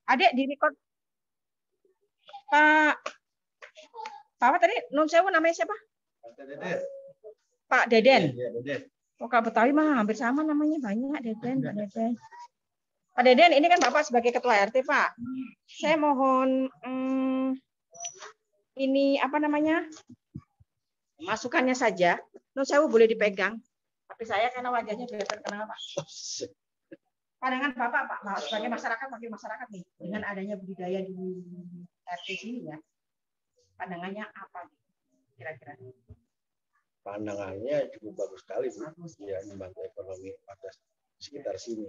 Adik di record. Pak tadi non sewu namanya siapa? Pak Deden. Iya, Deden. Oh, kalau Betawi mah hampir sama namanya, banyak Deden, Pak Deden. Pak Deden, ini kan Bapak sebagai ketua RT, Pak. Saya mohon ini apa namanya? Masukannya saja. Non sewu boleh dipegang. Tapi saya karena wajahnya biar terkenal, Pak. Pandangan Bapak, Pak, sebagai masyarakat nih, dengan adanya budidaya di RT sini ya, pandangannya apa kira-kira? Pandangannya cukup bagus sekali, Bu. Ya, membantu ekonomi pada sekitar sini.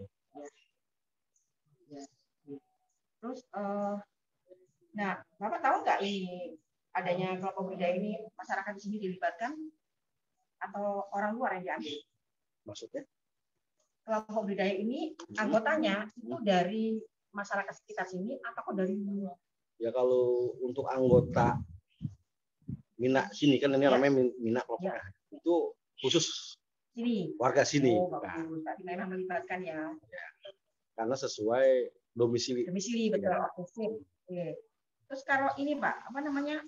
Ya. Terus, nah, Bapak tahu nggak ini adanya kelompok budidaya ini masyarakat di sini dilibatkan atau orang luar yang diambil? Maksudnya? Kelompok budidaya ini anggotanya itu dari masyarakat sekitar sini atau dari luar? Ya kalau untuk anggota Mina sini kan ini namanya Mina kelompoknya. Itu khusus sini. Warga sini. Oh, bagus. Tapi memang melibatkan ya. Karena sesuai domisili. Domisili betul. Oke. Terus kalau ini Pak, apa namanya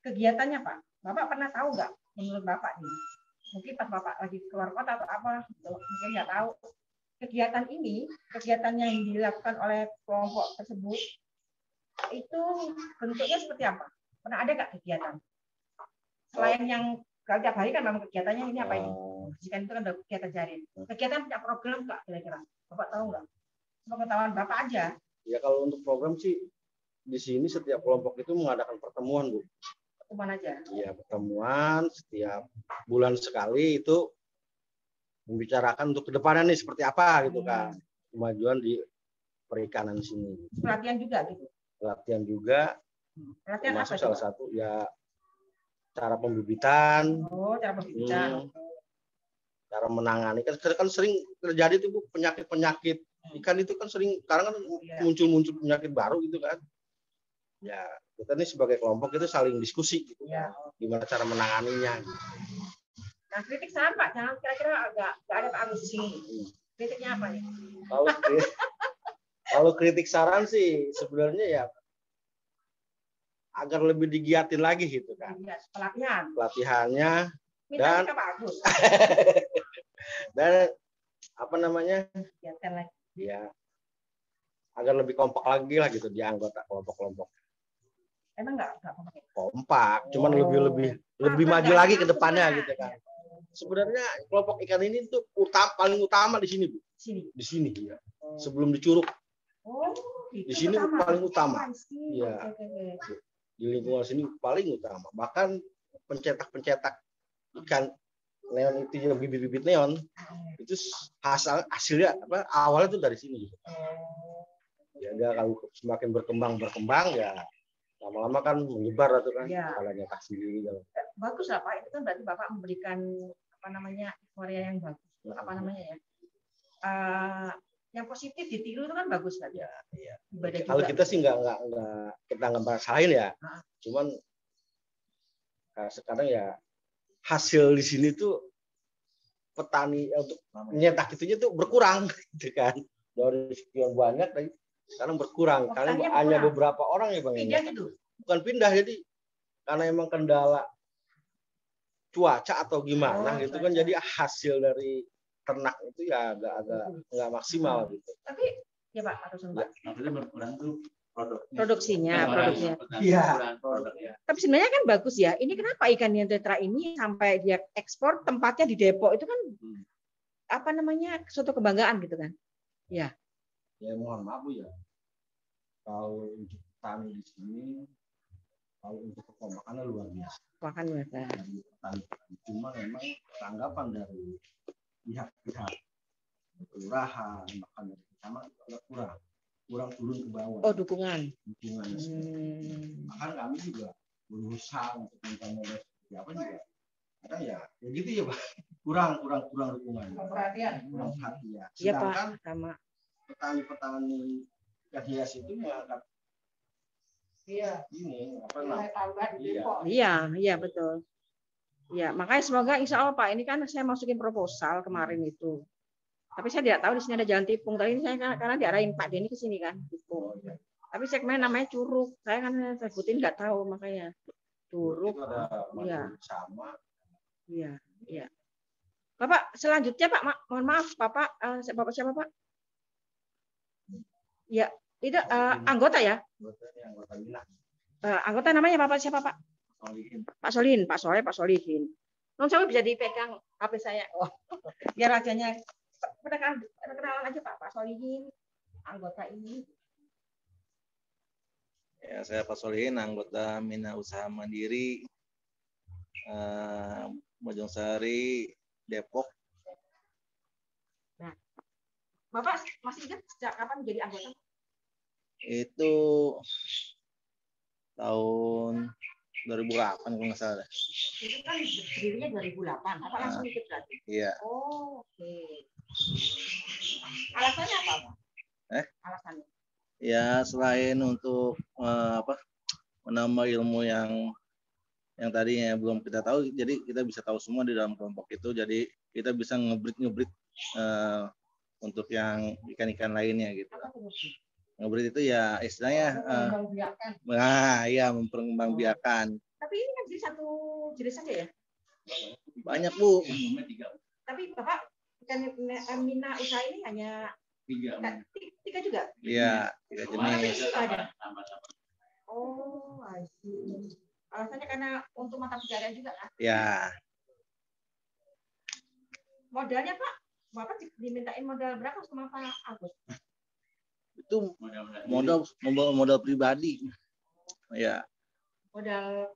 kegiatannya Pak? Bapak pernah tahu nggak menurut Bapak nih? Mungkin pas Bapak lagi keluar kota atau apa, mungkin nggak tahu. Kegiatan yang dilakukan oleh kelompok tersebut, itu bentuknya seperti apa? Pernah ada nggak kegiatan? Selain yang kalau tiap hari kan memang kegiatannya ini apa ini? Jika itu kan ada kegiatan jarin. Kegiatan punya program nggak kira-kira? Bapak tahu nggak? Pengetahuan Bapak aja. Ya kalau untuk program sih di sini setiap kelompok itu mengadakan pertemuan, Bu. Pertemuan aja? Iya, pertemuan setiap bulan sekali itu membicarakan untuk kedepannya nih seperti apa gitu kan. Kemajuan di perikanan di sini. Pelatihan juga gitu? Pelatihan juga. Pelatihan termasuk apa salah satu ya cara pembibitan. Oh, cara pembibitan. Cara menangani kan sering terjadi tuh Bu, penyakit ikan itu kan sering sekarang kan muncul penyakit baru gitu kan. Ya kita nih sebagai kelompok itu saling diskusi gitu kan. Gimana cara menanganinya gitu. Nah, kritik saran Pak, jangan kira-kira agak ada Pak Agus di sini. Kritiknya apa nih? Kalau kritik saran sih sebenarnya ya agar lebih digiatin lagi gitu kan. Pelatihannya dan Pak Agus. dan apa namanya? Ya agar lebih kompak lagi lah gitu di anggota kelompok-kelompok. Emang enggak kompak, cuman lebih maju lagi ke depannya gitu kan. Sebenarnya kelompok ikan ini tuh paling utama di sini, Bu. Di sini ya. Sebelum di Curug. Di sini paling utama. Iya. Di lingkungan sini paling utama. Bahkan pencetak ikan neon itu yang bibit-bibit neon itu hasilnya apa awalnya tuh dari sini. Ya dia kalau semakin berkembang ya lama-lama kan menyebar atau kan kalau nyetak sendiri. Bagus lah Pak, itu kan berarti Bapak memberikan apa namanya karya yang bagus. Apa namanya ya? Yang positif ditiru itu kan bagus kan? Ya. Kalau kita sih kita nggak merasain ya. Cuman sekarang ya hasil di sini tuh petani untuk menyetak itunya tuh berkurang gitu kan. Dari sekian banyak tadi sekarang berkurang karena hanya beberapa orang ya Bang. Pindah gitu. Bukan pindah jadi karena emang kendala cuaca atau gimana gitu kan jadi hasil dari ternak itu ya agak nggak maksimal gitu. Tapi ya Pak harus maksudnya berkurang tuh produksinya. Iya. Tapi sebenarnya kan bagus ya. Ini kenapa ikan yang tetra ini sampai dia ekspor tempatnya di Depok itu kan apa namanya suatu kebanggaan gitu kan? Ya. Ya mohon maaf Bu ya. Kalau untuk petani di sini, kalau untuk kekompakannya luar biasa. Cuma memang tanggapan dari pihak-pihak kelurahan, bahkan dari kecamatan agak kurang turun ke bawah. Oh dukungan. Bahkan kami juga berusaha untuk mencari seperti apa juga. Kadang ya gitu ya Pak. Kurang dukungan. Kurang perhatian. Sedangkan petani-petani ikan hias itu menganggap ini apa namanya? Iya betul. Ya makanya semoga insya Allah Pak ini kan saya masukin proposal kemarin itu Tapi saya tidak tahu di sini ada jalan Tipung. Tadi ini saya karena diarahin Pak Denny ke sini kan, Tipung. Tapi segmen namanya Curug. Saya kan sebutin nggak tahu makanya. Curug. Iya. Sama. Iya, iya. Bapak selanjutnya Pak, mohon maaf Bapak, Bapak siapa Pak? Ya, itu anggota ya? Anggota namanya Bapak siapa Pak? Pak Solihin, Pak Solihin. Non saya bisa dipegang HP saya. Oh, biar wajahnya perkenalan aja Pak Solihin, anggota ini. Ya, saya Pak Solihin, anggota Mina Usaha Mandiri Mojongsari, Depok. Nah, Bapak masih ingat sejak kapan menjadi anggota? Itu tahun 2008 kalau nggak salah. Itu kan berdirinya 2008. Bapak langsung ikut berarti? Iya. Oh, oke. Alasannya apa, Pak? Alasannya? Ya, selain untuk menambah ilmu yang tadinya belum kita tahu, jadi kita bisa tahu semua di dalam kelompok itu. Jadi kita bisa ngebreed untuk yang ikan-ikan lainnya gitu. Ngebreed itu ya istilahnya memperkembangbiakan. Tapi ini kan jadi satu jenis saja ya? Banyak, Bu. Tapi Bapak ikan Mina usaha ini hanya tiga juga? Iya, 3 jenis. Oh, I see. Alasannya karena untuk mata pencarian juga kan? Ya. Modalnya Pak, Bapak dimintain modal berapa sama Pak Agus? Itu modal pribadi. Ya. Modal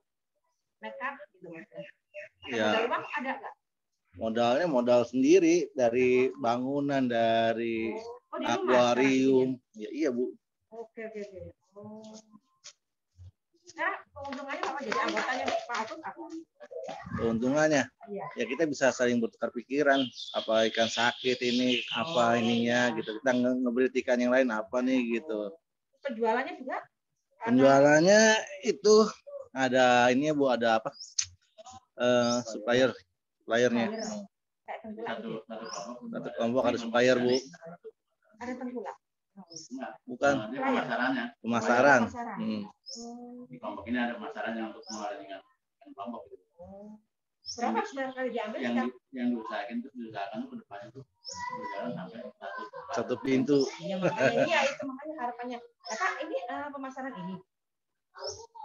makeup gitu Mas. Ya. Modal uang ada nggak? Modalnya modal sendiri dari bangunan, dari akuarium. Ya, iya, Bu. Oke. Oh. Sekarang keuntungannya apa jadi anggotanya Pak Agus apa? Keuntungannya ya kita bisa saling bertukar pikiran, apa ikan sakit ini, apa ininya gitu. Kita ngebeli ikan yang lain apa nih gitu. Penjualannya juga? Penjualannya itu ada ini ya Bu, ada apa? Suppliernya. Satu kelompok ada supplier, Bu. Ada tengkulak? Bukan. Pemasaran. Di kelompok ini ada pemasaran yang untuk mengelola kelompok. Berapa sudah kali diambil? Yang diusahakan itu ke depannya itu berjalan sampai satu pintu. Iya makanya itu makanya harapannya. Nah, Kak, ini pemasaran ini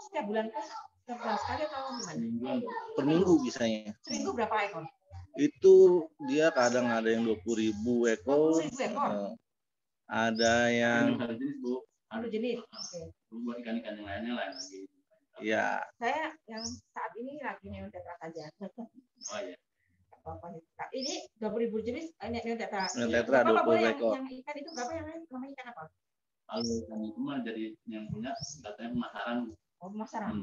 setiap bulan kan? Setiap bulan sekali atau gimana? Per minggu bisanya. Seminggu berapa ekor? Itu dia kadang ada yang 20.000 ekor. 20.000 ekor. Ada yang satu jenis. Oke. Buat ikan-ikan yang lainnya lain lagi. Iya. Saya yang saat ini lagi neotetra saja. Oh iya. Ini 20.000 jenis neotetra. Neotetra 20 ekor. Yang ikan itu berapa yang lain? Namanya ikan apa? Kalau ikan itu mah jadi yang punya katanya pemasaran. Oh, pemasaran.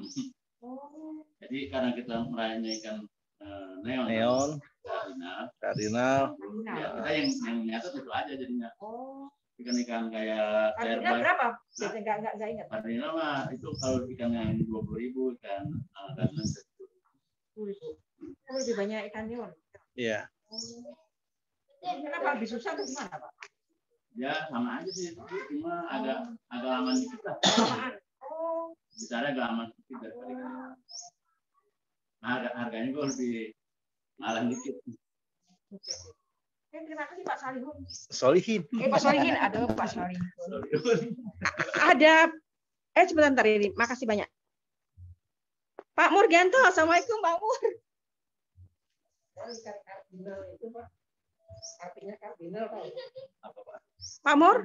Oh. Jadi karena kita merayanya ikan neon, kardinal. Ya, kita yang nyata itu aja jadinya. Oh. Ikan-ikan kayak berapa? Saya nggak ingat. Kardinal mah itu kalau ikan yang 20.000, ikan kardinal 10.000. Lebih banyak ikan neon. Iya. Kenapa lebih susah atau gimana, Pak? Ya sama aja sih, cuma agak lama dikit lah. Oh. Bicara agak lama dikit daripada ikan. Harganya gue lebih malah dikit. Terima kasih Pak Solihin. Pak Solihin, aduh Pak Solihin. Ada, sebentar ini, makasih banyak. Pak Murgianto, assalamualaikum Pak Mur. Artinya kardinal Pak. Pak Mur.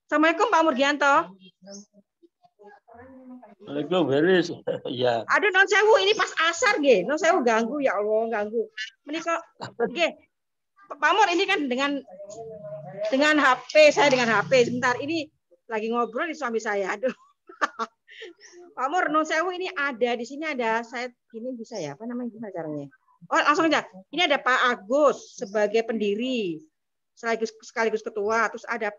Assalamualaikum Pak Murgianto. Assalamualaikum, Helis. Ya. Aduh, non sewu ini pas asar nggih. Non sewu ganggu ya Allah, ganggu. Menika nggih. Pak Mur ini kan dengan HP, saya dengan HP. Sebentar, ini lagi ngobrol di suami saya. Aduh. Pak Mur, non sewu ini ada di sini ada saya ini bisa ya, apa namanya gimana caranya? Oh, langsung aja. Ini ada Pak Agus sebagai pendiri, sekaligus ketua, terus ada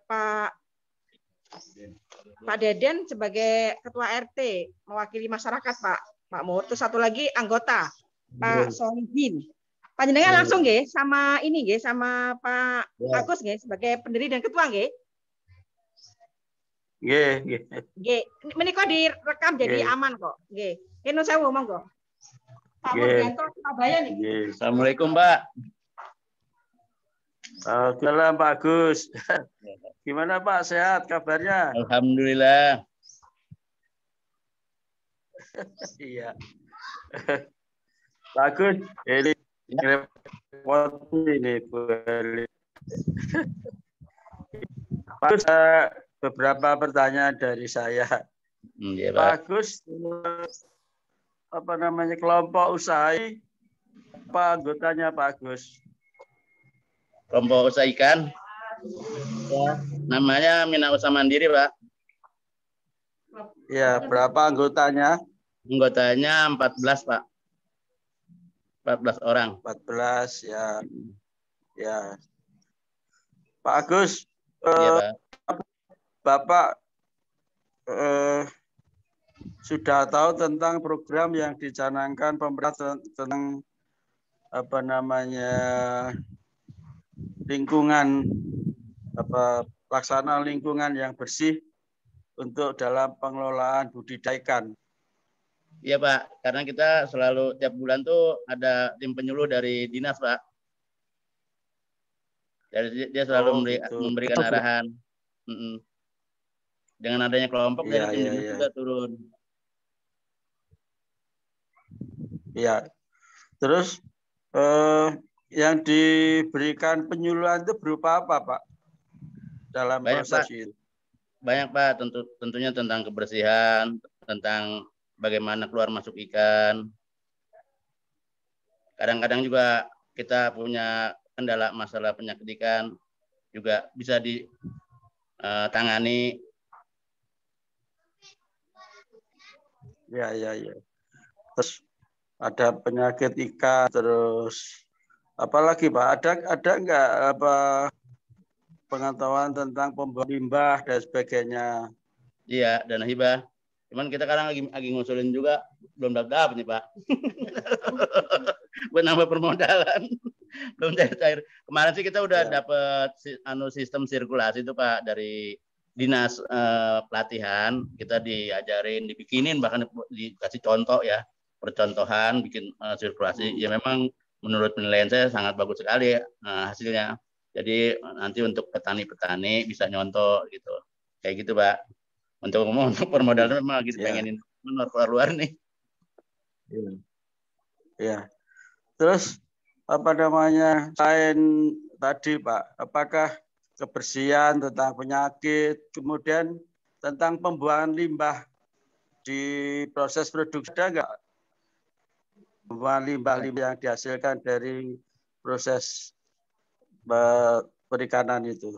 Pak Deden sebagai ketua RT, mewakili masyarakat, Pak. Pak Mur. Terus satu lagi anggota Pak Solihin. Panjenengan langsung nggih sama ini nggih sama Pak Agus nggih sebagai pendiri dan ketua nggih. Nggih. Nggih. Menika direkam jadi aman kok. Nggih. Kene sewu monggo. Pak Murdianto Surabaya nih. Assalamualaikum, Pak. Salam Pak Agus. Gimana Pak, sehat kabarnya? Alhamdulillah. Iya. Pak Agus, ini repot ini. Pak Agus, beberapa pertanyaan dari saya. Ya, Pak Agus, apa namanya kelompok usaha apa anggotanya Pak Agus? Kelompok usaha ikan. Ya, namanya Mina Usaha Mandiri, Pak. Ya, berapa anggotanya? Anggotanya 14, Pak. 14 orang. 14 ya. Ya. Pak Agus, Iya, Pak. Bapak sudah tahu tentang program yang dicanangkan pemerintah tentang apa namanya lingkungan pelaksanaan lingkungan yang bersih untuk dalam pengelolaan budidaya ikan. Iya, Pak. Karena kita selalu tiap bulan tuh ada tim penyuluh dari dinas, Pak. Jadi dia selalu memberikan arahan. Dengan adanya kelompok dari tim dinas juga turun. Iya. Terus yang diberikan penyuluhan itu berupa apa, Pak? Dalam banyak, proses Pak. itu. Banyak, Pak. Tentunya tentang kebersihan, tentang bagaimana keluar masuk ikan. Kadang-kadang juga kita punya kendala masalah penyakit ikan juga bisa ditangani. Ya. Terus ada penyakit ikan, terus apalagi Pak? Ada nggak apa pengetahuan tentang pembuangan limbah dan sebagainya? Iya, dana hibah. Cuman kita kadang lagi ngusulin juga belum dapat nih, Pak. Buat nambah permodalan. Belum cair. Kemarin sih kita udah dapat sistem sirkulasi itu, Pak, dari dinas pelatihan. Kita diajarin, dibikinin, bahkan dikasih contoh ya, percontohan bikin sirkulasi. Ya memang menurut penilaian saya sangat bagus sekali hasilnya. Jadi nanti untuk petani-petani bisa nyontoh gitu. Kayak gitu, Pak. Untuk permodalan memang lagi pengenin keluar nih. Ya. Terus apa namanya? Selain tadi, Pak, apakah kebersihan, tentang penyakit, kemudian tentang pembuangan limbah di proses produksi, ada nggak pembuangan limbah-limbah yang dihasilkan dari proses perikanan itu?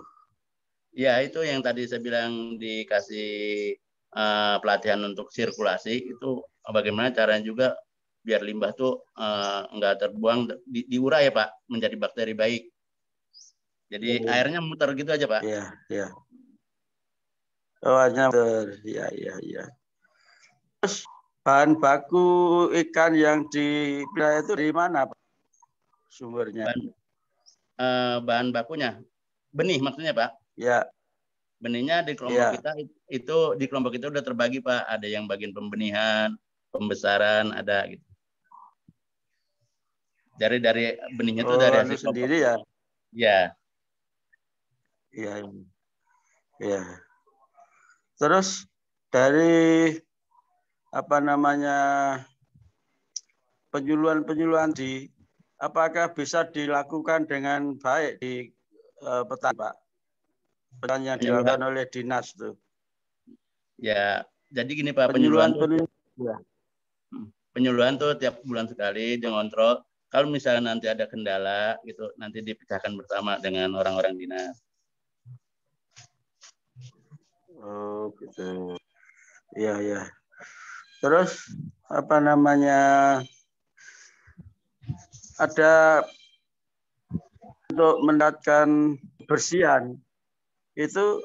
Ya, itu yang tadi saya bilang dikasih pelatihan untuk sirkulasi, itu bagaimana caranya juga biar limbah tuh nggak terbuang, diurai ya Pak, menjadi bakteri baik. Jadi airnya muter gitu aja Pak. Iya. Oh, hanya muter. Iya. Terus bahan baku ikan yang dipilih itu dari mana Pak? Sumbernya? Bahan bakunya, benih maksudnya Pak? Ya. Benihnya di kelompok kita itu di kelompok kita udah terbagi Pak. Ada yang bagian pembenihan, pembesaran, ada gitu. Dari benihnya itu dari hasil sendiri ya? Ya. Iya. Terus dari apa namanya penyuluhan apakah bisa dilakukan dengan baik di petani Pak? Petani yang dilakukan oleh dinas tuh. Ya, jadi gini Pak, penyuluhan tuh tiap bulan sekali dia ngontrol. Kalau misalnya nanti ada kendala gitu, nanti dipecahkan bersama dengan orang-orang dinas. Oh, gitu. Iya. Terus apa namanya? Ada untuk meningkatkan kebersihan itu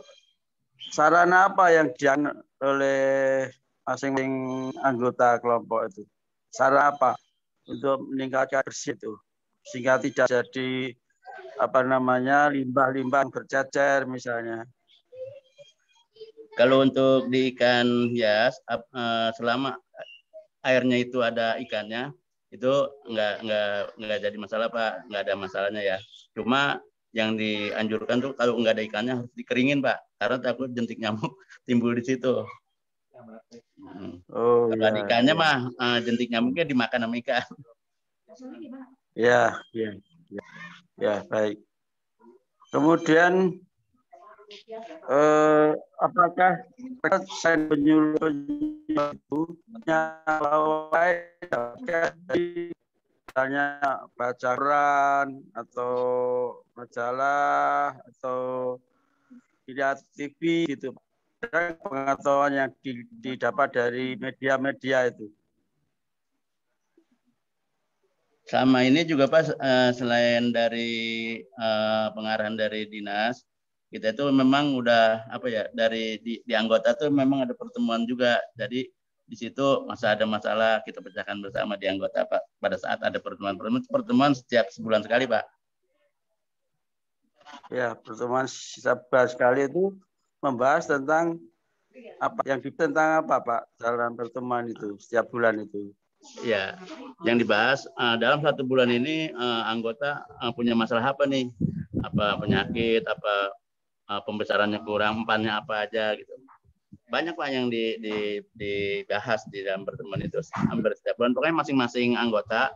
sarana apa yang dianut oleh masing-masing anggota kelompok itu? cara apa untuk meningkatkan bersih itu sehingga tidak jadi limbah-limbah bercecer misalnya. Kalau untuk di ikan hias, selama airnya itu ada ikannya, itu nggak jadi masalah Pak, nggak ada masalahnya ya. Cuma yang dianjurkan tuh kalau nggak ada ikannya harus dikeringin Pak, karena takut jentik nyamuk timbul di situ. Oh, kalau ada ikannya mah jentik nyamuknya dimakan sama ikan. Ya, baik. Kemudian apakah saya penyuluhnya misalnya baca Quran atau majalah atau lihat TV gitu, pengetahuan yang didapat dari media-media itu? Selama ini juga Pak, selain dari pengarahan dari dinas, kita itu memang udah di anggota tuh memang ada pertemuan juga. Jadi di situ ada masalah kita pecahkan bersama di anggota Pak. Pada saat ada pertemuan setiap sebulan sekali Pak. Ya, pertemuan sebulan sekali itu membahas tentang tentang apa Pak dalam pertemuan itu setiap bulan itu? Ya, yang dibahas dalam 1 bulan ini anggota punya masalah apa nih? Apa penyakit, apa pembesarannya kurang, empannya apa aja gitu. Banyak Pak yang dibahas di dalam pertemuan itu hampir setiap bulan. Pokoknya masing-masing anggota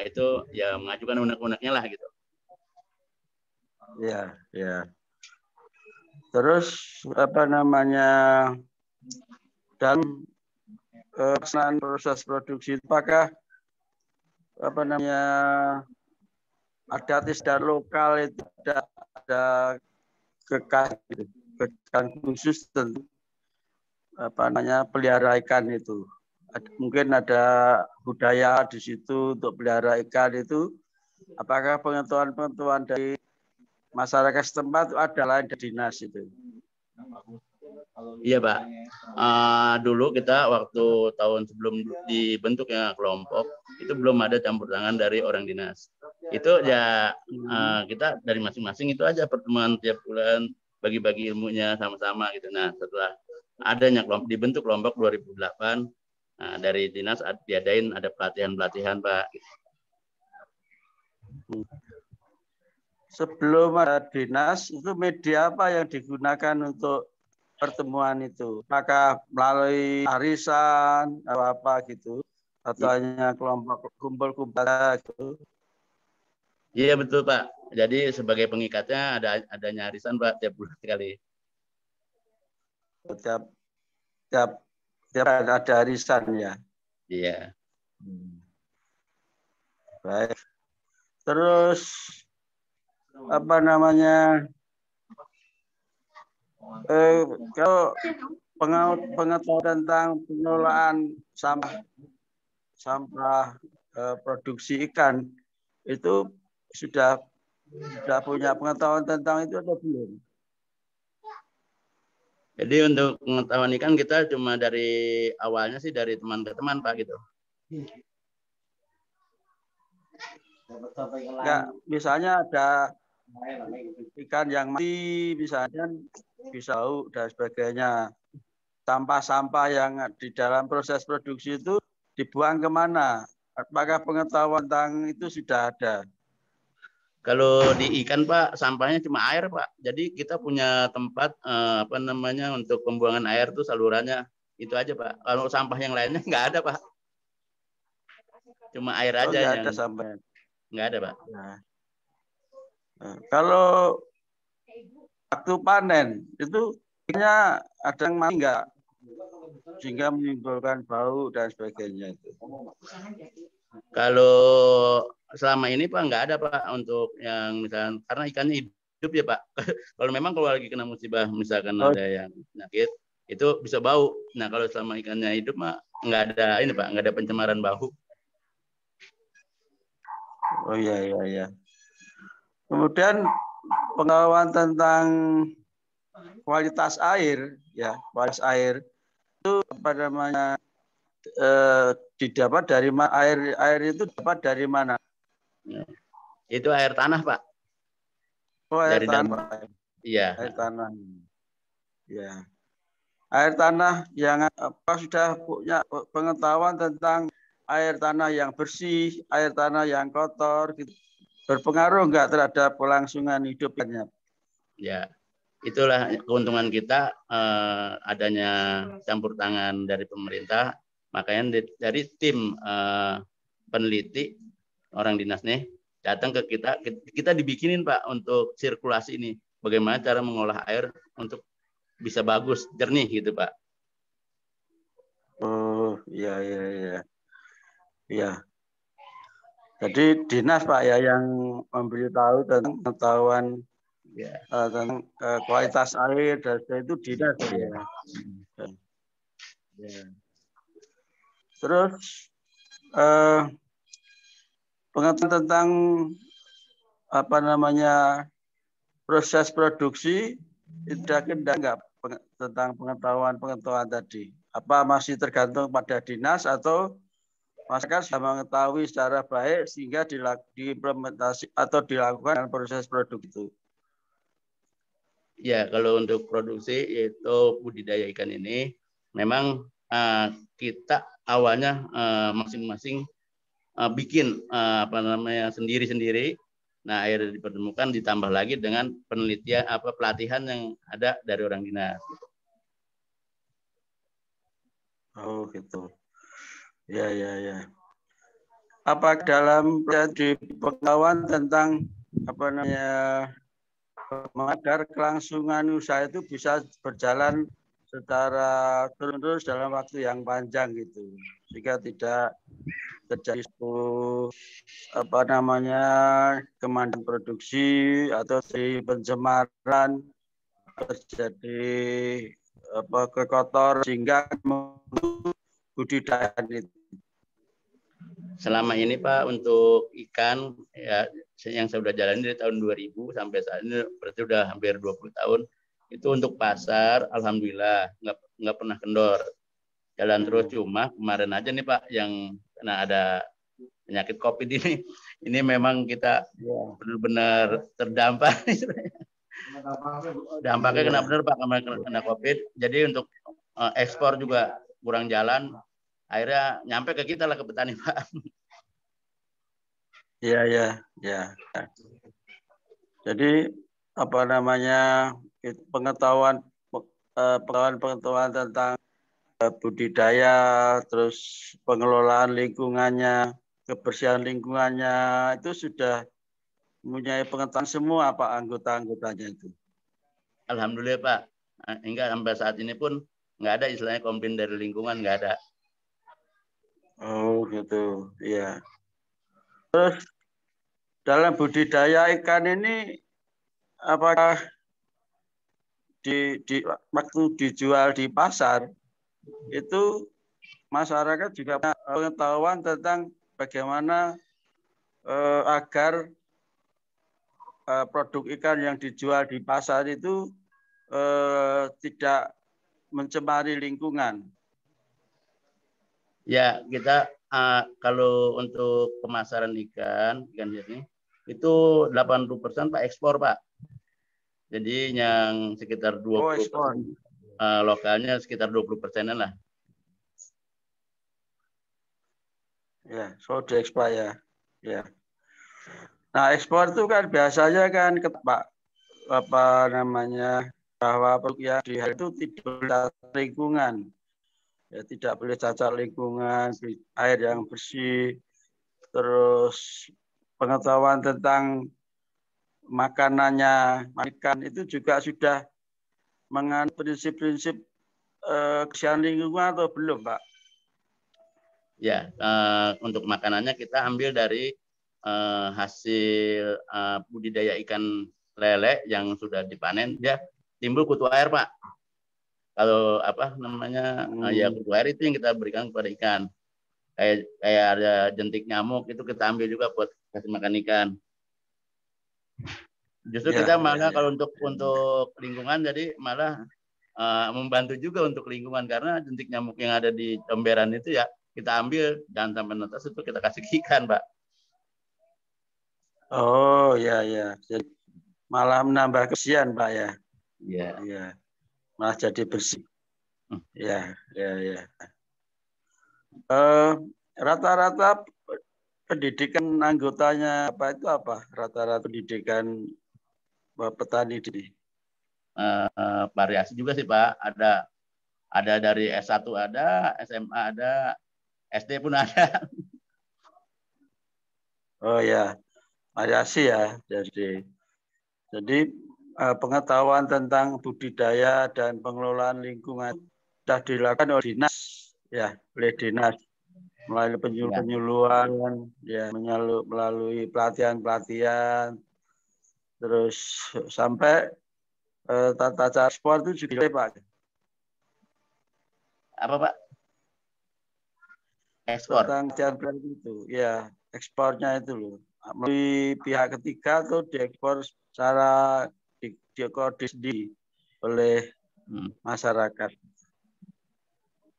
itu ya mengajukan unek-uneknya lah gitu. Ya. Terus dalam pelaksanaan proses produksi, apakah ada standar lokal itu ada kekan khusus tentu pelihara ikan itu. Mungkin ada budaya di situ untuk pelihara ikan itu. Apakah pengetahuan dari masyarakat setempat ada lain dari dinas itu? Iya Pak, dulu kita waktu tahun sebelum dibentuknya kelompok itu belum ada campur tangan dari orang dinas. Itu ya kita dari masing-masing itu aja pertemuan tiap bulan bagi-bagi ilmunya sama-sama gitu. Nah setelah adanya dibentuk kelompok 2008, dari dinas diadain ada pelatihan Pak. Sebelum ada dinas itu media apa yang digunakan untuk pertemuan itu? Apakah melalui arisan atau apa gitu? Atau hanya kelompok kumpul-kumpul gitu? Iya betul Pak. Jadi sebagai pengikatnya adanya arisan Pak tiap bulan sekali. Tiap ada arisan ya. Iya. Baik. Terus kalau pengetahuan tentang pengelolaan sampah produksi ikan itu sudah punya pengetahuan tentang itu atau belum? Jadi untuk pengetahuan ikan kita cuma dari awalnya sih dari teman ke teman Pak gitu. Enggak, misalnya ada ikan yang mati, misalnya bisa dan sebagainya. Sampah-sampah yang di dalam proses produksi itu dibuang kemana? Apakah pengetahuan tentang itu sudah ada? Kalau di ikan Pak, sampahnya cuma air Pak. Jadi kita punya tempat untuk pembuangan air tuh salurannya itu aja Pak. Kalau sampah yang lainnya nggak ada Pak. Cuma air aja yang ada sampahnya. Nggak ada Pak. Nah, kalau waktu panen itu ada yang mati nggak? Sehingga menimbulkan bau dan sebagainya itu. Kalau selama ini Pak nggak ada Pak untuk yang misalkan karena ikannya hidup ya Pak. Kalau memang kalau lagi kena musibah misalkan ada yang penyakit itu bisa bau. Nah kalau selama ikannya hidup mah nggak ada ini Pak, nggak ada pencemaran bau. Oh iya. Kemudian pengetahuan tentang kualitas air, ya kualitas air itu didapat dari air itu dapat dari mana? Itu air tanah, Pak. Oh, air Dari tanah. Iya. Air tanah. Ya. Air tanah yang sudah punya pengetahuan tentang air tanah yang bersih, air tanah yang kotor, gitu. Berpengaruh enggak terhadap kelangsungan hidupnya? Ya, itulah keuntungan kita adanya campur tangan dari pemerintah. Makanya dari tim peneliti orang dinas nih datang ke kita dibikinin Pak untuk sirkulasi ini. Bagaimana cara mengolah air untuk bisa bagus, jernih gitu Pak. Oh, iya. Iya. Jadi dinas Pak ya yang memberitahu tentang pengetahuan tentang kualitas air dan itu dinas ya. Ya. Terus pengetahuan tentang apa namanya proses produksi itu enggak tentang pengetahuan tadi? Apa masih tergantung pada dinas atau masyarakat sudah mengetahui secara baik sehingga diimplementasi atau dilakukan proses produk itu? Ya, kalau untuk produksi yaitu budidaya ikan ini memang kita awalnya masing-masing bikin sendiri-sendiri. Nah, air dipertemukan ditambah lagi dengan penelitian pelatihan yang ada dari orang dinas. Oh, gitu. Ya. Apa dalam pengetahuan tentang agar kelangsungan usaha itu bisa berjalan secara terus dalam waktu yang panjang gitu, sehingga tidak terjadi kemandirian produksi atau di pencemaran, terjadi kekotor sehingga budidaya itu. Selama ini Pak untuk ikan ya yang saya sudah jalani dari tahun 2000 sampai saat ini berarti sudah hampir 20 tahun. Itu untuk pasar alhamdulillah nggak pernah kendor. Jalan terus, cuma kemarin aja nih Pak yang kena ada penyakit Covid ini. Ini memang kita benar-benar terdampak. Dampaknya kena benar Pak kena Covid. Jadi untuk ekspor juga kurang jalan. Akhirnya nyampe ke kita lah, ke petani Pak. Iya. Jadi pengetahuan tentang budidaya, terus pengelolaan lingkungannya, kebersihan lingkungannya itu sudah mempunyai pengetahuan semua Pak anggota-anggotanya itu. Alhamdulillah Pak. Hingga sampai saat ini pun nggak ada istilahnya komplain dari lingkungan, nggak ada. Oh gitu, iya. Terus dalam budidaya ikan ini apakah di waktu dijual di pasar itu masyarakat juga punya pengetahuan tentang bagaimana agar produk ikan yang dijual di pasar itu tidak mencemari lingkungan? Ya, kita kalau untuk pemasaran ikan jernih itu 80% Pak ekspor Pak. Jadi yang sekitar 20% lokalnya sekitar 20%-an lah. Ya, so diekspor ya. Nah, ekspor itu kan biasanya kan Pak bahwa produk yang itu tidak lingkungan. Ya, tidak boleh cacat lingkungan, air yang bersih, terus pengetahuan tentang makanannya, ikan itu juga sudah mengandung prinsip-prinsip kebersihan lingkungan atau belum, Pak? Ya, untuk makanannya kita ambil dari hasil budidaya ikan lele yang sudah dipanen, dia timbul kutu air, Pak. Kalau ya kutu air itu yang kita berikan kepada ikan. Kayak ada jentik nyamuk itu kita ambil juga buat kasih makan ikan. Justru kita malah kalau untuk lingkungan jadi malah membantu juga untuk lingkungan, karena jentik nyamuk yang ada di comberan itu ya kita ambil, jangan sampai netas itu kita kasih ke ikan, Pak. Oh ya ya, jadi malah menambah kesian Pak ya. Iya. Iya. Malah jadi bersih. Ya ya ya. Rata-rata pendidikan anggotanya apa itu apa? Rata-rata pendidikan petani di variasi juga sih Pak. Ada dari S1 ada, SMA ada, SD pun ada. Oh ya, variasi ya. Jadi pengetahuan tentang budidaya dan pengelolaan lingkungan sudah dilakukan oleh dinas ya, oleh dinas melalui penyuluhan ya, melalui pelatihan-pelatihan, terus sampai tata cara ekspor itu juga Pak. Apa Pak? Ekspor. Tentang pelatihan itu ya, ekspornya itu loh. Melalui pihak ketiga atau diekspor secara dikoordinasi oleh masyarakat.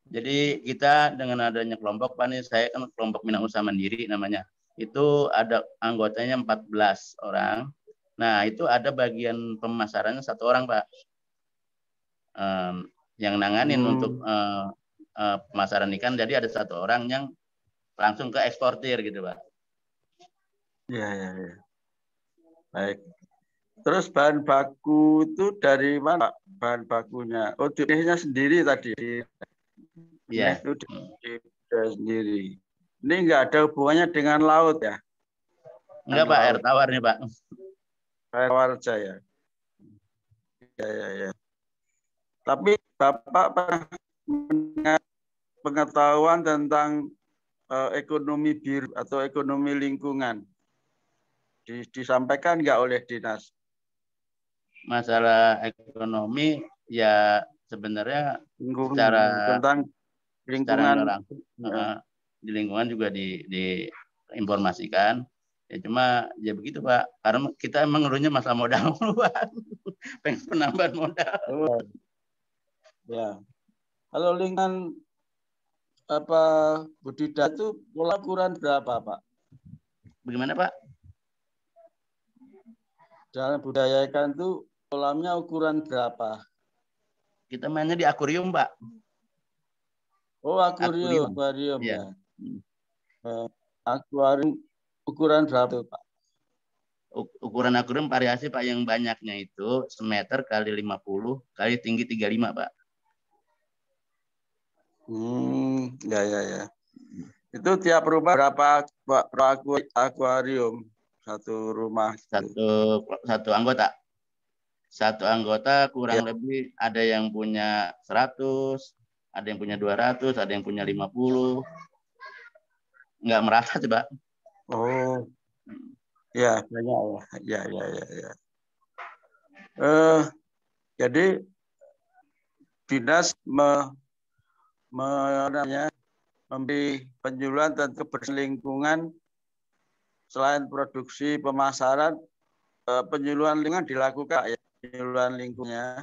Jadi kita dengan adanya kelompok Pak nih, saya kan kelompok Minang Usaha Mandiri namanya. Itu ada anggotanya 14 orang. Nah, itu ada bagian pemasarannya 1 orang, Pak. Yang nanganin untuk pemasaran ikan, jadi ada 1 orang yang langsung ke eksportir gitu, Pak. Ya, ya, ya. Baik. Terus bahan baku itu dari mana bahan bakunya? Oh, jenisnya sendiri tadi. Iya. Itu sendiri. Ini enggak ada hubungannya dengan laut ya? Enggak Pak, air tawar nih Pak. Air tawar saja ya. Ya, ya, ya. Tapi Bapak pernah pengetahuan tentang ekonomi biru atau ekonomi lingkungan disampaikan nggak oleh dinas? Masalah ekonomi ya sebenarnya secara tentang lingkungan langsung di lingkungan juga diinformasikan. Ya cuma ya begitu Pak, karena kita emang ngeluhnya masalah modal Pak. Pengen penambahan modal. Ya. Kalau lingkungan apa budidaya itu pola ukuran berapa Pak? Bagaimana Pak? Dalam budaya ikan itu kolamnya ukuran berapa? Kita mainnya di akuarium Pak. Oh akuarium ya. Akuarium ukuran berapa Pak? Ukuran akuarium variasi Pak, yang banyaknya itu semeter kali 50 kali tinggi 35 Pak. Ya ya ya. Itu tiap rumah berapa akuarium? Satu rumah. Satu anggota. Satu anggota kurang lebih ada yang punya 100, ada yang punya 200, ada yang punya 50. Enggak merata sih, Pak. Oh. Ya, banyak ya. Ya. Jadi dinas memberi penyuluhan dan kebersihan lingkungan. Selain produksi pemasaran, penyuluhan lingkungan dilakukan ya, penyuluhan lingkungannya.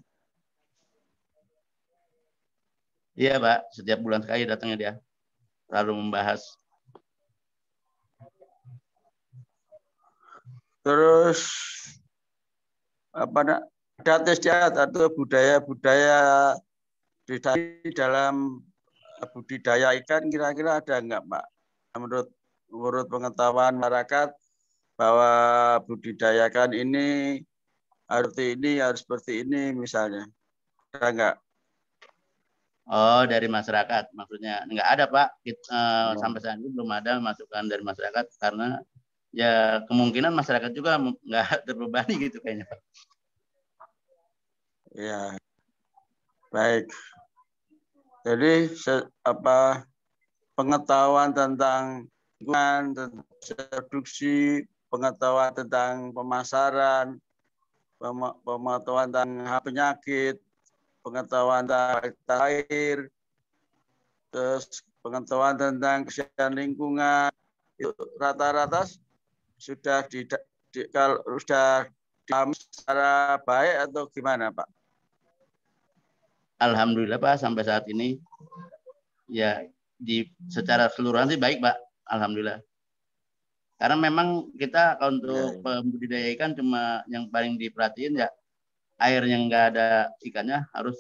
Iya Pak, setiap bulan sekali datangnya dia, lalu membahas. Terus ada istiadat atau budaya-budaya di dalam budidaya ikan kira-kira ada enggak Pak? Menurut pengetahuan masyarakat bahwa budidaya ikan ini harus seperti ini misalnya. Ada enggak? Oh, dari masyarakat maksudnya. Enggak ada Pak. Sampai saat ini belum ada masukan dari masyarakat, karena ya kemungkinan masyarakat juga enggak terbebani gitu kayaknya Pak. Ya. Baik. Jadi pengetahuan tentang lingkungan, tentang produksi, pengetahuan tentang pemasaran, pengetahuan tentang penyakit, pengetahuan tentang air, terus pengetahuan tentang kesehatan lingkungan, itu rata-rata sudah dipahami secara baik atau gimana Pak? alhamdulillah Pak sampai saat ini ya secara keseluruhan sih baik Pak, alhamdulillah. Karena memang kita untuk pembudidaya ikan cuma yang paling diperhatiin ya air yang nggak ada ikannya harus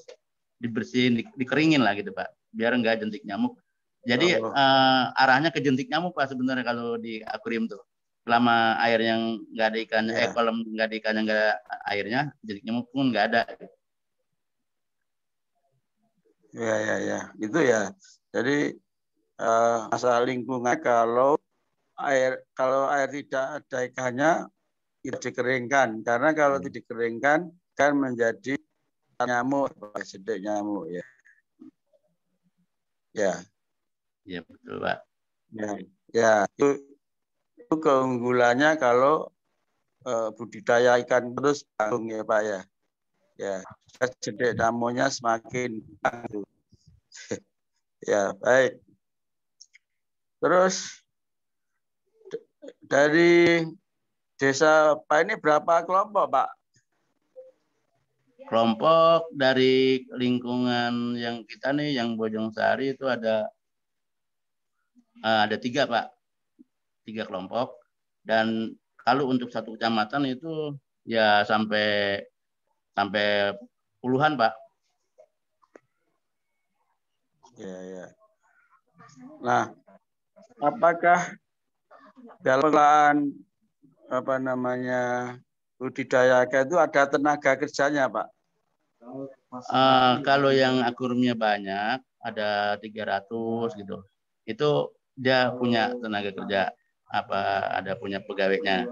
dibersihin, dikeringin lah gitu Pak, biar nggak jentik nyamuk. Jadi arahnya ke jentik nyamuk Pak sebenarnya kalau di akuarium tuh. Selama air yang nggak ada ikannya, kolam nggak ada ikannya, nggak ada airnya, jentik nyamuk pun nggak ada. Ya, itu ya. Jadi masalah lingkungan kalau air tidak ada ikannya itu dikeringkan, karena kalau tidak dikeringkan kan menjadi nyamuk, sedek nyamuk ya. Ya betul Pak. Ya itu keunggulannya kalau budidaya ikan terus tanggung ya Pak ya. Ya, sedek nyamuknya semakin tanggung. Ya baik. Terus dari desa Pak ini berapa kelompok Pak? Kelompok dari lingkungan yang kita nih, yang Bojong Sari itu ada 3 Pak, 3 kelompok. Dan kalau untuk satu kecamatan itu ya sampai puluhan Pak. Ya. Nah, apakah dalam budidaya ikan itu ada tenaga kerjanya Pak? Kalau yang akuariumnya banyak, ada 300 gitu. Itu dia punya tenaga kerja, ada punya pegawainya.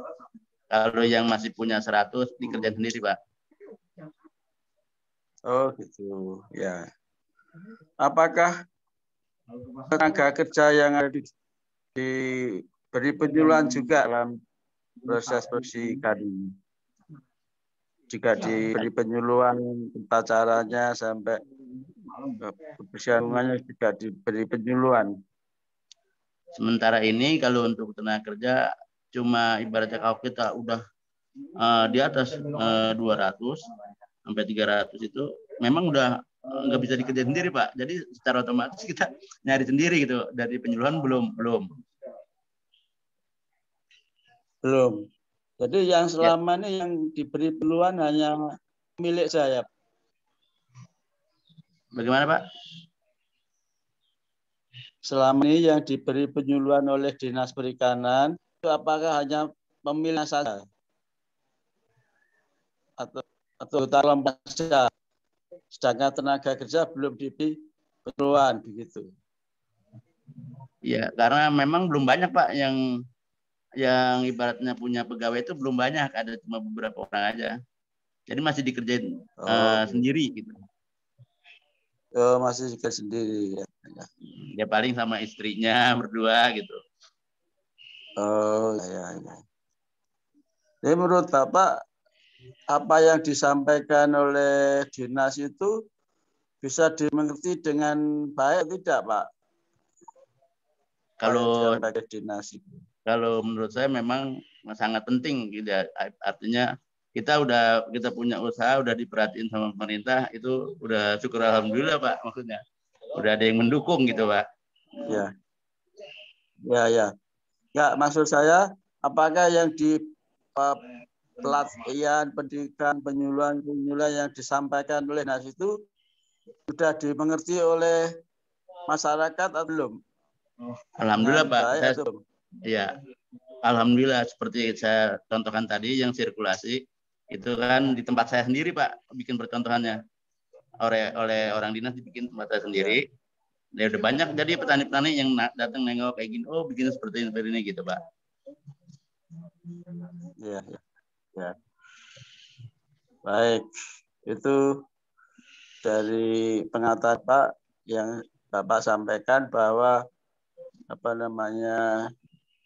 Kalau yang masih punya 100 dikerjain sendiri Pak. Oh gitu, ya. Apakah tenaga kerja yang ada diberi penyuluhan juga dalam proses produksi ikan ini? Jika diberi penyuluhan tentang caranya sampai kebersihan lingkungannya juga diberi penyuluhan. Sementara ini kalau untuk tenaga kerja cuma ibaratnya kalau kita udah di atas 200 sampai 300 itu memang udah nggak bisa dikerjain sendiri Pak. Jadi secara otomatis kita nyari sendiri gitu. Dari penyuluhan belum. Jadi yang selama ini yang diberi penyuluhan hanya milik saya. Bagaimana Pak? Selama ini yang diberi penyuluhan oleh Dinas Perikanan itu apakah hanya pemilik saja atau kelompok saja, sedangkan tenaga kerja belum diberi penyuluhan begitu? Ya karena memang belum banyak Pak yang ibaratnya punya pegawai itu belum banyak, ada cuma beberapa orang aja. Jadi masih dikerjain sendiri gitu. Masih dikerjain sendiri ya. Ya paling sama istrinya berdua gitu. Ya. Jadi menurut Bapak apa yang disampaikan oleh dinas itu bisa dimengerti dengan baik tidak Pak? Kalau menurut saya memang sangat penting gitu. Artinya kita punya usaha, udah diperhatiin sama pemerintah, itu udah syukur alhamdulillah Pak, maksudnya udah ada yang mendukung gitu Pak. Ya. Enggak, maksud saya apakah yang di pelatihan, pendidikan, penyuluhan yang disampaikan oleh dinas itu sudah dimengerti oleh masyarakat atau belum? Alhamdulillah Pak. Alhamdulillah seperti saya contohkan tadi yang sirkulasi itu kan di tempat saya sendiri Pak, bikin percontohannya oleh orang dinas, dibikin tempat saya sendiri. Ya udah banyak jadi petani-petani yang datang nengok kayak gini, oh bikin seperti ini gitu Pak. Ya. Baik, itu dari pengantar Pak yang Bapak sampaikan bahwa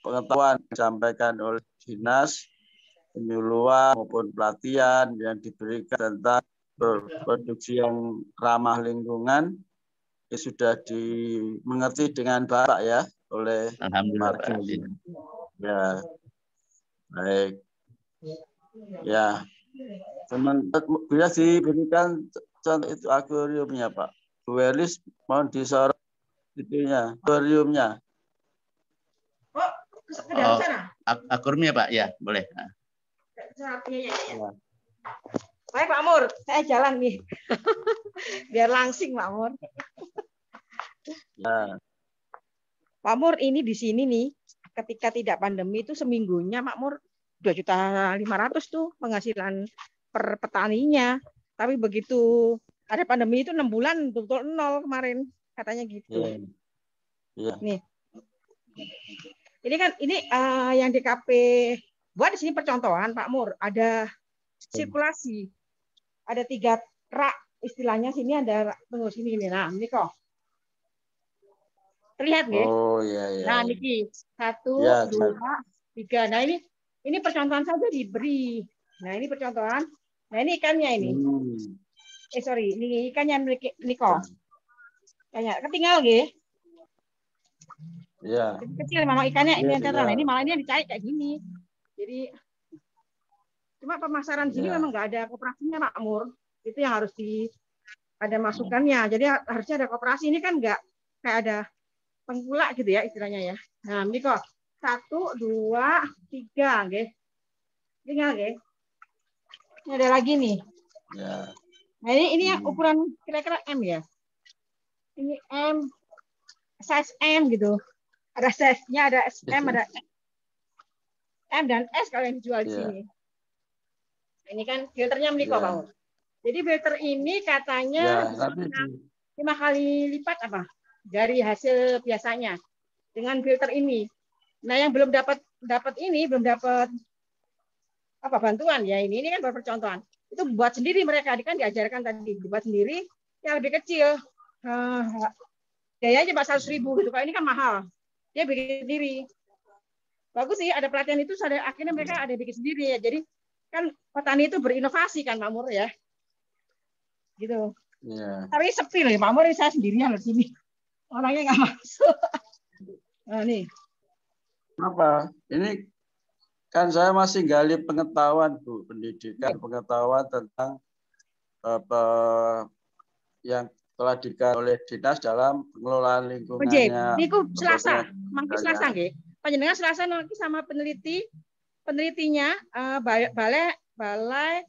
pengetahuan disampaikan oleh dinas, penyuluhan maupun pelatihan yang diberikan tentang produksi yang ramah lingkungan sudah dimengerti dengan baik ya oleh warga. Ya, baik. Ya, bisa diberikan contoh itu akuariumnya Pak. Bu Elis mohon disorot itunya, akuariumnya. Oh, ke dalam sana? Akuariumnya Pak, ya boleh. Ya. Baik Pak Mur, saya jalan nih. Biar langsing Pak Mur. Ya. Pak Mur, ini di sini nih, ketika tidak pandemi itu seminggunya Pak Mur 2.500.000 tuh penghasilan per petaninya. Tapi begitu ada pandemi itu 6 bulan betul nol kemarin katanya gitu. Yeah. Nih, ini kan yang DKP buat di sini percontohan Pak Mur, ada sirkulasi, ada 3 rak istilahnya, sini ada tunggu sini ini, nah ini kok terlihat nggih? Oh iya. Nah niki 1, 2, 3. Nah ini percontohan saja diberi. Nah ini percontohan. Nah ini ikannya ini. Sorry, ini ikannya ini kok. Ikannya ketinggal nggih? Iya. Kecil memang ikannya ini yang terang. Ini malah ini dicari kayak gini. Jadi cuma pemasaran sini memang nggak ada koperasinya Pak Mur. Itu yang harus ada masukannya. Jadi harusnya ada koperasi. Ini kan nggak kayak ada penggula gitu ya istilahnya ya. Nah, ini kok 1, 2, 3 nggih. Tinggal nggih. Ini ada lagi nih. Ya. Nah, ini yang ukuran kira-kira M ya. Ini M, size M gitu. Ada size-nya, ada SM, ada M dan S kalau yang dijual di sini. Nah, ini kan filternya milik Pak Mur. Jadi filter ini katanya 5 kali lipat apa? Dari hasil biasanya dengan filter ini. Nah, yang belum dapat ini, belum dapat apa bantuan ya ini kan baru percontohan. Itu buat sendiri mereka, kan diajarkan tadi dibuat sendiri yang lebih kecil. Biayanya Pak 100.000 gitu. Kalau ini kan mahal. Dia bikin sendiri. Bagus sih ada pelatihan itu, akhirnya mereka ada bikin sendiri ya. Jadi kan petani itu berinovasi kan Pak Mur ya. Gitu. Yeah. Tapi sepi loh Pak Mur, saya sendirian di sini. Orangnya nggak masuk. Nah, nih. Apa? Ini kan saya masih gali pengetahuan, Bu, pendidikan, pengetahuan tentang apa yang telah dikatakan oleh dinas dalam pengelolaan lingkungannya. Niku Selasa, mangke Selasa nggih. Panjenengan Selasa nanti sama penelitinya balai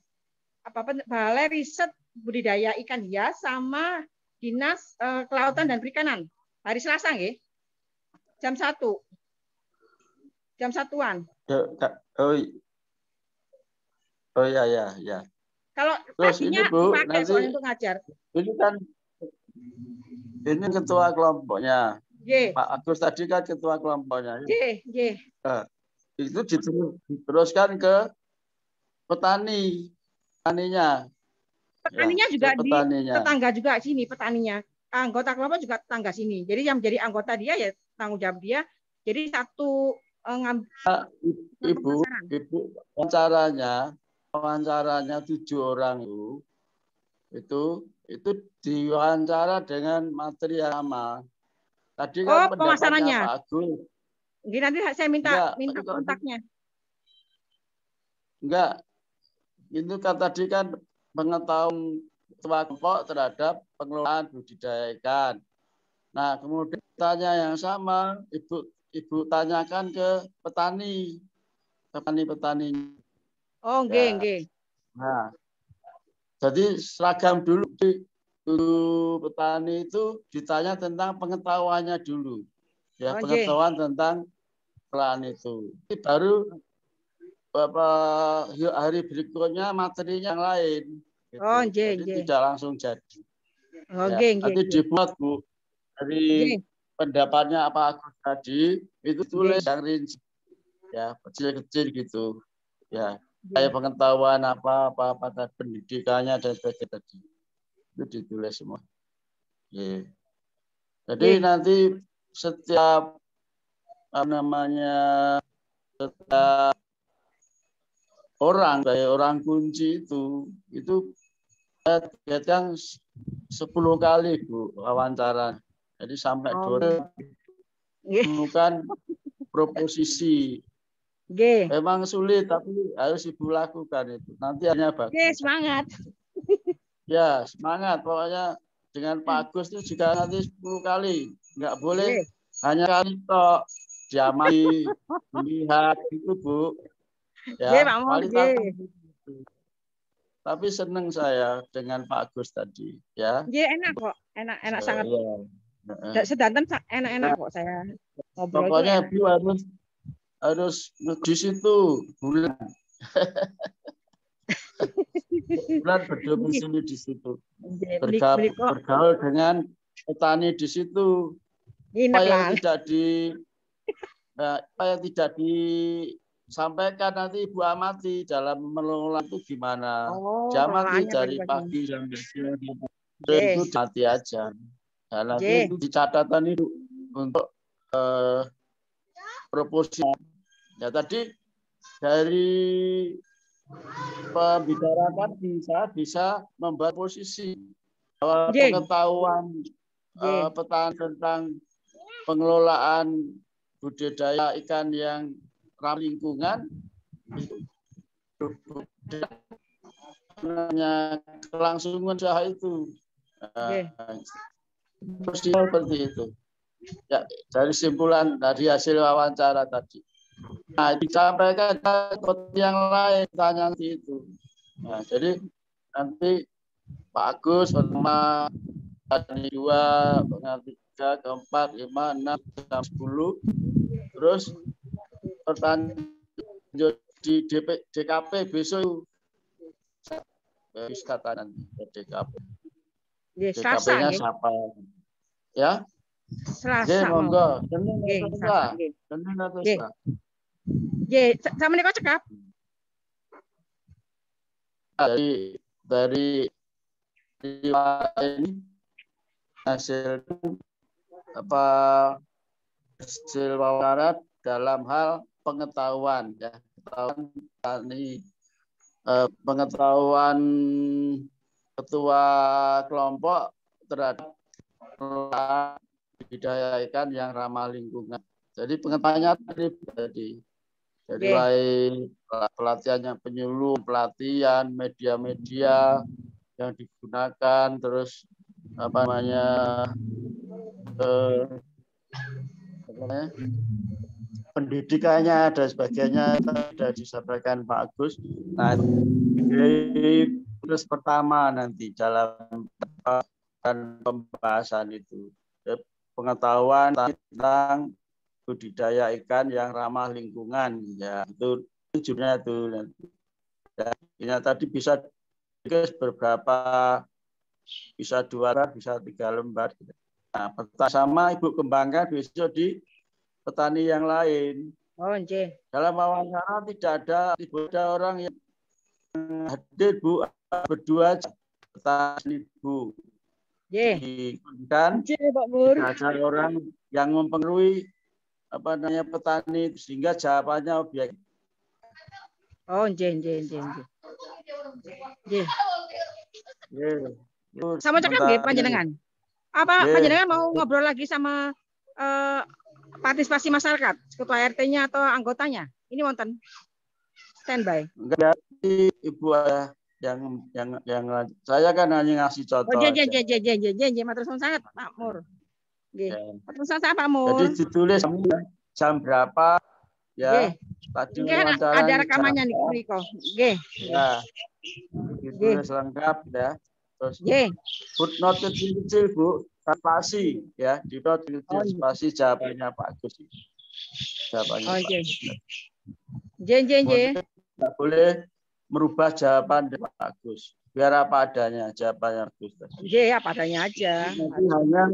riset budidaya ikan hias sama Dinas Kelautan dan Perikanan. Hari Selasa nggih. Jam 1. Jam 1-an. Oh iya. Kalau terus paginya ini Bu, dipakai nanti soalnya untuk ngajar. Ini kan ketua kelompoknya. Pak Agus tadi kan ketua kelompoknya. Itu diteruskan ke petaninya. Petaninya juga tetangga juga sini petaninya. Anggota kelompok juga tetangga sini. Jadi yang menjadi anggota dia ya tanggung jawab dia. Jadi satu Ibu wawancaranya 7 orang itu diwawancara dengan materi yang sama. Tadi kan pendapatnya Pak Agus. Nanti saya minta kontaknya. Enggak. Itu kan tadi kan pengetahuan ketua kelompok terhadap pengelolaan budidaya ikan. Nah, kemudian tanya yang sama, Ibu tanyakan ke petani. Oh, nggih. Nah, jadi seragam dulu petani itu ditanya tentang pengetahuannya dulu. Ya, pengetahuan tentang pengelolaan itu. Ini baru hari berikutnya materinya yang lain. Gitu. Jadi tidak langsung jadi. Nanti dibuat Bu dari pendapatnya apa Agus tadi itu tulis yang rinci. Ya, kecil-kecil gitu. Ya, kayak pengetahuan apa pendidikannya dan sebagainya tadi. Itu ditulis semua. Jadi nanti setiap setiap orang kunci itu kadang 10 kali Bu wawancara. Jadi sampai 2 bukan proposisi. Memang sulit tapi harus Ibu lakukan itu. Nanti hanya bagus. Semangat. Ya, semangat. Pokoknya dengan Pak Agus itu juga nanti 10 kali. Nggak boleh hanya kali tok. Diamati, melihat itu, Bu. Ya, Pak Mur, kualitas. Tapi senang saya dengan Pak Agus tadi. Ya. Enak kok. Enak sangat. Ya. Sedanten enak-enak kok saya ngobrol. Pokoknya Bu harus di situ bulan. Bulan berdomisili di situ. Bergaul dengan petani di situ. Supaya tidak disampaikan nanti Ibu amati dalam mengelola itu gimana. Diamati dari pagi sampai siang itu mati aja. Nah, nanti itu di catatan itu untuk proporsi. Ya tadi dari pembicarakan bisa membuat posisi bahwa pengetahuan petani tentang pengelolaan budidaya ikan yang ramah lingkungan itu kelangsungan usaha itu. Seperti itu. Ya, dari simpulan dari hasil wawancara tadi. Nah, disampaikan yang lain tanya itu. Nah, jadi nanti Pak Agus bersama tadi 2, pengantin 3, keempat, 5, 6, 10. Terus pertanyaan di DKP besok kata nanti DKP. DKP-nya siapa? Ya. Selasa. Monggo. Senin atau Selasa. Sama nih kok cekap. Dari ini hasil wawancara dalam hal pengetahuan ya, pengetahuan ketua kelompok terhadap budidaya ikan yang ramah lingkungan. Jadi pengetahuannya tadi dari pelatihannya penyuluh, pelatihan, media-media yang digunakan, terus pendidikannya dan sebagainya sudah disampaikan Pak Agus. Nah, terus pertama nanti dalam pembahasan itu pengetahuan tentang budidaya ikan yang ramah lingkungan, ya itu tujuannya itu nanti. Ya, ini tadi bisa beberapa, bisa 2 lembar, bisa 3 lembar. Nah, sama Ibu kembangkan besok di petani yang lain. Dalam wawancara tidak ada orang yang hadir, Bu, berdua petani, Bu. Kan ada orang yang mempengaruhi petani sehingga jawabannya objektif. Sama cakap nggih panjenengan. Apa panjenengan mau ngobrol lagi sama partisipasi masyarakat, ketua RT-nya atau anggotanya? Ini wonten standby. Enggak, Ibu yang saya kan hanya ngasih contoh. Matur suwun sangat Pak Mur. Nggih. Matur suwun sangat Pak Mur. Jadi ditulis jam berapa ya. Tadi ada rekamannya nih Riko. Nggih. Ya. Ditulis lengkap ya. Terus footnote kecil-kecil, Bu, spasi ya, di note spasi jawabannya Pak Agus. Jawabannya. Nggak boleh merubah jawaban dari Pak Agus. Biar apa adanya jawabannya Agus. Apa adanya aja. Nanti hanya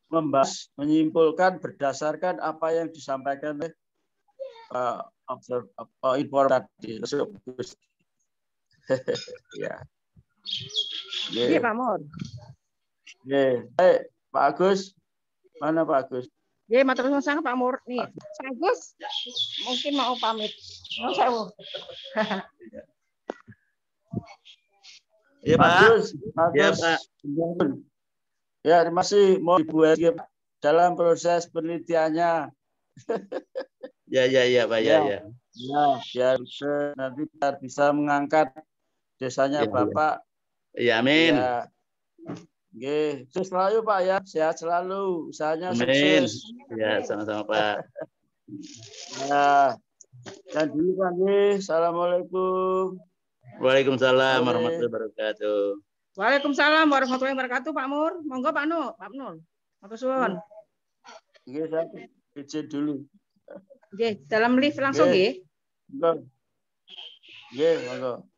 membahas, menyimpulkan berdasarkan apa yang disampaikan oleh informasi tersebut. Ya. Iya Pak Mur. Pak Agus, mana Pak Agus? Matur suwun sangat Pak Mur. Nih, Pak Agus mungkin mau pamit. Mau sewu. Iya Pak. Iya Pak. Ya, terima kasih. Mau Ibu dalam proses penelitiannya. Ya Pak. Ya. Ya, biar nanti bisa mengangkat desanya Bapak Iya, amin. Ya. Oke, sukses selalu Pak ya, sehat selalu, usahanya Amin. sukses. Ya, sama-sama Pak. Ya, dan dulu Pak. Assalamualaikum. Waalaikumsalam warahmatullahi wabarakatuh. Waalaikumsalam warahmatullahi wabarakatuh Pak Nur. Monggo Pak Nur. Pak Nur. Matur suwun. Oke, saya izin dulu. Oke, dalam lift langsung nggih. Oke, monggo.